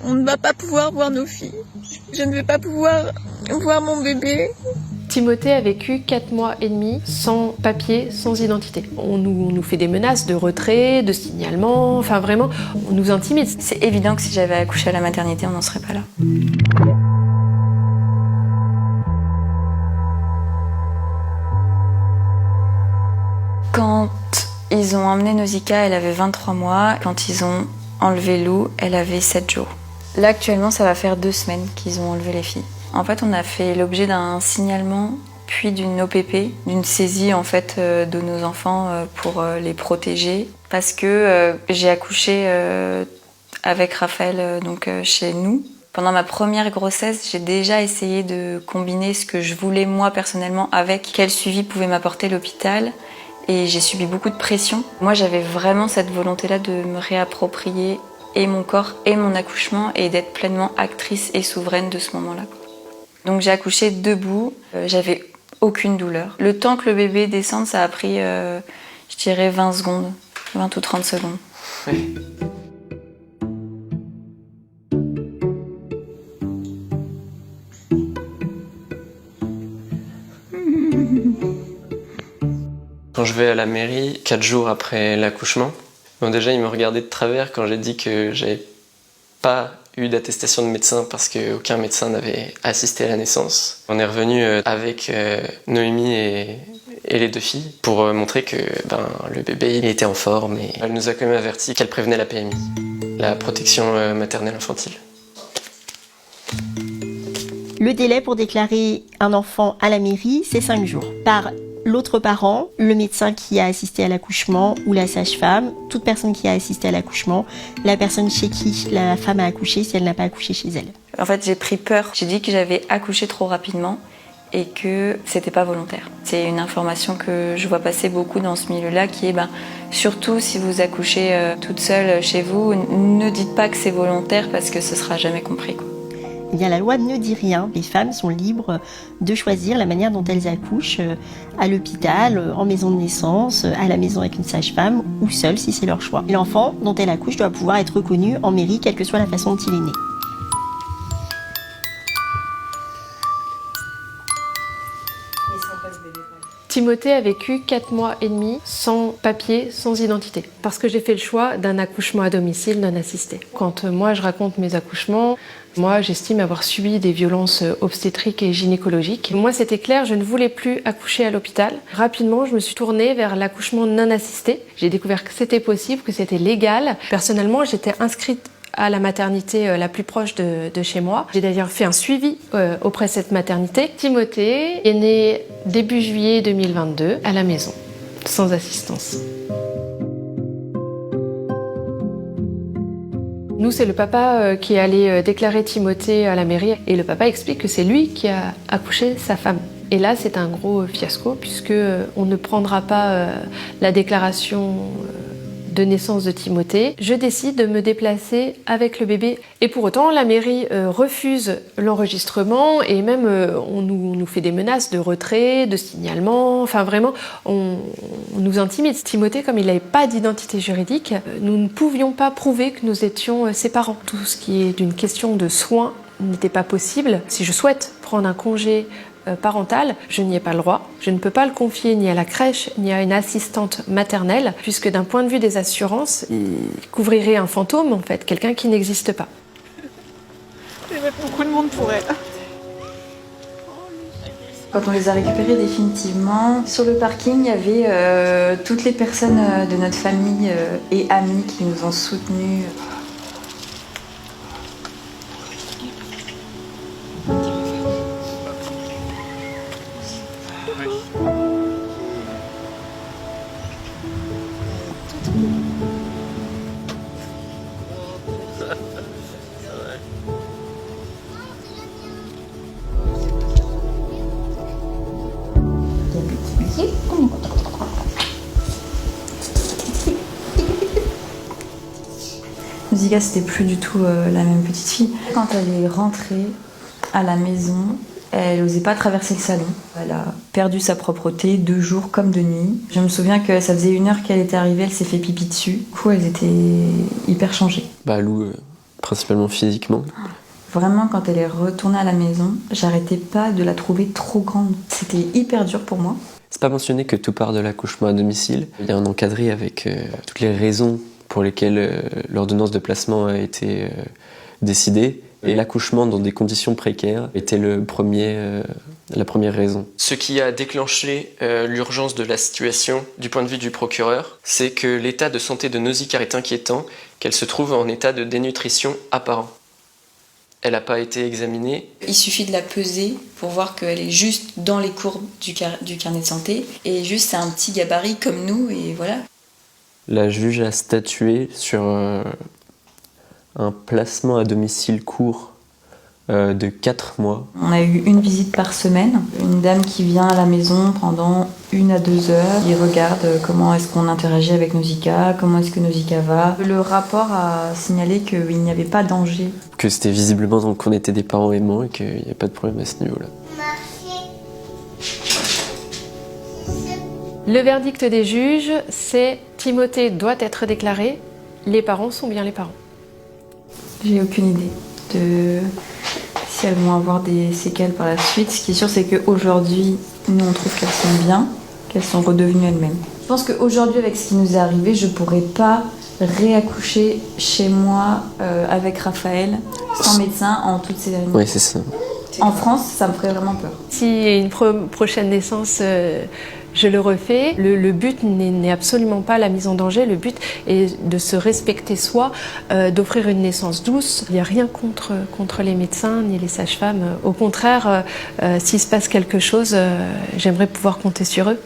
On ne va pas pouvoir voir nos filles. Je ne vais pas pouvoir voir mon bébé. Timothée a vécu 4 mois et demi sans papier, sans identité. On nous fait des menaces de retrait, de signalement, enfin vraiment, on nous intimide. C'est évident que si j'avais accouché à la maternité, on n'en serait pas là. Quand ils ont emmené Nausicaa, elle avait 23 mois. Quand ils ont enlevé Lou, elle avait 7 jours. Là, actuellement, ça va faire 2 semaines qu'ils ont enlevé les filles. En fait, on a fait l'objet d'un signalement, puis d'une OPP, d'une saisie en fait de nos enfants pour les protéger. Parce que j'ai accouché avec Raphaël chez nous. Pendant ma première grossesse, j'ai déjà essayé de combiner ce que je voulais moi personnellement avec quel suivi pouvait m'apporter l'hôpital. Et j'ai subi beaucoup de pression. Moi, j'avais vraiment cette volonté-là de me réapproprier et mon corps et mon accouchement et d'être pleinement actrice et souveraine de ce moment-là. Donc j'ai accouché debout, j'avais aucune douleur. Le temps que le bébé descende, ça a pris, je dirais, 20 secondes, 20 ou 30 secondes. Oui. Quand je vais à la mairie, 4 jours après l'accouchement, bon déjà ils me regardaient de travers quand j'ai dit que j'avais pas eu d'attestation de médecin parce qu'aucun médecin n'avait assisté à la naissance. On est revenu avec Noémie et les 2 filles pour montrer que le bébé il était en forme et elle nous a quand même averti qu'elle prévenait la PMI, la protection maternelle infantile. Le délai pour déclarer un enfant à la mairie, c'est 5 jours. Par l'autre parent, le médecin qui a assisté à l'accouchement ou la sage-femme, toute personne qui a assisté à l'accouchement, la personne chez qui la femme a accouché si elle n'a pas accouché chez elle. En fait, j'ai pris peur. J'ai dit que j'avais accouché trop rapidement et que c'était pas volontaire. C'est une information que je vois passer beaucoup dans ce milieu-là qui est surtout si vous accouchez toute seule chez vous, ne dites pas que c'est volontaire parce que ce sera jamais compris, quoi. Eh bien, la loi ne dit rien. Les femmes sont libres de choisir la manière dont elles accouchent à l'hôpital, en maison de naissance, à la maison avec une sage-femme ou seule si c'est leur choix. L'enfant dont elle accouche doit pouvoir être reconnu en mairie, quelle que soit la façon dont il est né. Timothée a vécu 4 mois et demi sans papier, sans identité. Parce que j'ai fait le choix d'un accouchement à domicile non assisté. Quand moi je raconte mes accouchements, moi j'estime avoir subi des violences obstétriques et gynécologiques. Moi c'était clair, je ne voulais plus accoucher à l'hôpital. Rapidement, je me suis tournée vers l'accouchement non assisté. J'ai découvert que c'était possible, que c'était légal. Personnellement, j'étais inscrite à la maternité la plus proche de chez moi. J'ai d'ailleurs fait un suivi auprès de cette maternité. Timothée est né début juillet 2022 à la maison, sans assistance. Nous, c'est le papa qui est allé déclarer Timothée à la mairie et le papa explique que c'est lui qui a accouché sa femme. Et là, c'est un gros fiasco puisque on ne prendra pas la déclaration de naissance de Timothée. Je décide de me déplacer avec le bébé. Et pour autant, la mairie refuse l'enregistrement et même on nous fait des menaces de retrait, de signalement. Enfin vraiment, on nous intimide. Timothée, comme il n'avait pas d'identité juridique, nous ne pouvions pas prouver que nous étions ses parents. Tout ce qui est d'une question de soins n'était pas possible. Si je souhaite prendre un congé parental, je n'y ai pas le droit. Je ne peux pas le confier ni à la crèche, ni à une assistante maternelle, puisque d'un point de vue des assurances, il couvrirait un fantôme, en fait, quelqu'un qui n'existe pas. Il y avait beaucoup de monde pour elle. Quand on les a récupérés définitivement, sur le parking, il y avait toutes les personnes de notre famille et amis qui nous ont soutenus. Nausicaa, c'était plus du tout la même petite fille. Quand elle est rentrée à la maison, elle n'osait pas traverser le salon. Elle a perdu sa propreté 2 jours comme de nuit. Je me souviens que ça faisait 1 heure qu'elle était arrivée, elle s'est fait pipi dessus. Du coup, elles étaient hyper changées. Lou, principalement physiquement. Vraiment, quand elle est retournée à la maison, j'arrêtais pas de la trouver trop grande. C'était hyper dur pour moi. C'est pas mentionné que tout part de l'accouchement à domicile. Il y a un encadré avec toutes les raisons pour lesquelles l'ordonnance de placement a été décidée. Et l'accouchement dans des conditions précaires était la première raison. Ce qui a déclenché l'urgence de la situation du point de vue du procureur, c'est que l'état de santé de Nausicaa est inquiétant, qu'elle se trouve en état de dénutrition apparent. Elle n'a pas été examinée. Il suffit de la peser pour voir qu'elle est juste dans les courbes du carnet de santé. Et juste, c'est un petit gabarit comme nous, et voilà. La juge a statué sur un placement à domicile court de 4 mois. On a eu une visite par semaine. Une dame qui vient à la maison pendant 1 à 2 heures. Il regarde comment est-ce qu'on interagit avec Nausicaa, comment est-ce que Nausicaa va. Le rapport a signalé qu'il n'y avait pas de danger. Que c'était visiblement qu'on était des parents aimants et qu'il n'y avait pas de problème à ce niveau-là. Le verdict des juges, c'est Timothée doit être déclaré, les parents sont bien les parents. J'ai aucune idée de si elles vont avoir des séquelles par la suite. Ce qui est sûr, c'est qu'aujourd'hui, nous, on trouve qu'elles sont bien, qu'elles sont redevenues elles-mêmes. Je pense qu'aujourd'hui, avec ce qui nous est arrivé, je ne pourrais pas réaccoucher chez moi avec Raphaël, sans médecin, en toute sérénité. Oui, c'est ça. En France, ça me ferait vraiment peur. S'il y a une prochaine naissance, je le refais. Le but n'est absolument pas la mise en danger. Le but est de se respecter soi, d'offrir une naissance douce. Il n'y a rien contre les médecins ni les sages-femmes. Au contraire, s'il se passe quelque chose, j'aimerais pouvoir compter sur eux.